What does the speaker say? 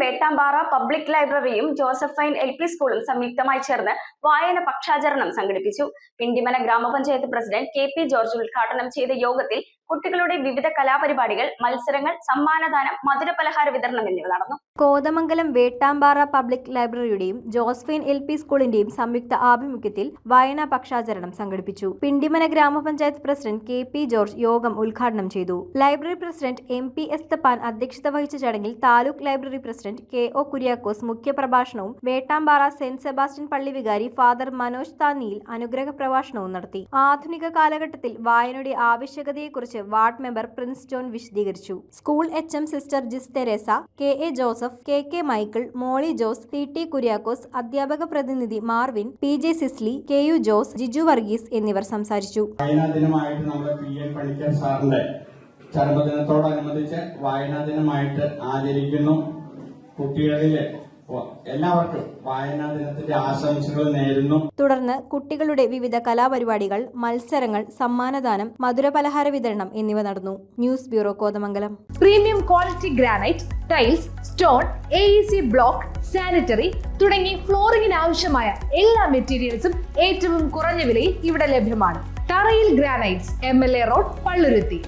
Vettampara public ലൈബ്രറിയും Josephine LP സ്കൂളും സംയുക്തമായി ചേർന്ന് വായന പക്ഷാചരണം സംഘടിപ്പിച്ചു. പിണ്ടിമന ഗ്രാമപഞ്ചായത്ത് പ്രസിഡന്റ് KP ജോർജ് ഉദ്ഘാടനം ചെയ്ത യോഗത്തിൽ കുട്ടികളുടെ വിവിധ കലാപരിപാടികൾ, മത്സരങ്ങൾ, സമ്മാനദാനം, മധുരപലഹാര വിതരണം എന്നിവ നടന്നു. കോതമംഗലം വേട്ടാമ്പാറ പബ്ലിക് ലൈബ്രറിയുടെയും ജോസഫൈൻ LP സ്കൂളിന്റെയും സംയുക്ത ആഭിമുഖ്യത്തിൽ വായനാ പക്ഷാചരണം സംഘടിപ്പിച്ചു. പിണ്ടിമന ഗ്രാമപഞ്ചായത്ത് പ്രസിഡന്റ് KP ജോർജ് യോഗം ഉദ്ഘാടനം ചെയ്തു. ലൈബ്രറി പ്രസിഡന്റ് MP എസ്തപ്പാൻ അധ്യക്ഷത വഹിച്ച ചടങ്ങിൽ taluk library president KO Kuriakose മുഖ്യപ്രഭാഷണവും വേട്ടാമ്പാറ സെന്റ് സെബാസ്റ്റ്യൻ പള്ളി വികാരി ഫാദർ മനോജ് താന്നിയിൽ അനുഗ്രഹ പ്രഭാഷണവും നടത്തി. ആധുനിക കാലഘട്ടത്തിൽ വായനയുടെ ആവശ്യകതയെക്കുറിച്ച് വാർഡ് മെമ്പർ പ്രിൻസ് ജോൺ വിശദീകരിച്ചു. School HM sister Jis Teresa, KA Joseph, KK Michael, Molly Jose, TT Kuriakose, അധ്യാപക പ്രതിനിധി Marvin, PJ Cicily, KU Jose, Jiju Varghese എന്നിവർ സംസാരിച്ചു. വായനാ ദിനമായിട്ട് നമ്മുടെ PN പണിക്കർ സാറിന്റെ ചരമദിനത്തോടനുബന്ധിച്ച് വായനാ ദിനമായിട്ട് ആചരിക്കുന്നു. കുട്ടികളിലെ എല്ലാവർക്കും വായനാ ദിനത്തിന്റെ ആശംസകൾ നേരുന്നു. തുടർന്ന് കുട്ടികളുടെ വിവിധ കലാപരിപാടികൾ, മത്സരങ്ങൾ, സമ്മാനദാനം, മധുരപലഹാര വിതരണം എന്നിവ നടന്നു. News bureau, Kothamangalam. Premium quality granite, tiles, stone, AEC block, sanitary തുടങ്ങി ഫ്ലോറിംഗിന് ആവശ്യമായ എല്ലാ മെറ്റീരിയൽസും ഏറ്റവും കുറഞ്ഞ വിലയിൽ ഇവിടെ ലഭ്യമാണ്. തറയിൽ ഗ്രാനൈറ്റ്സ്, MLA റോഡ്, പള്ളുരുത്തി.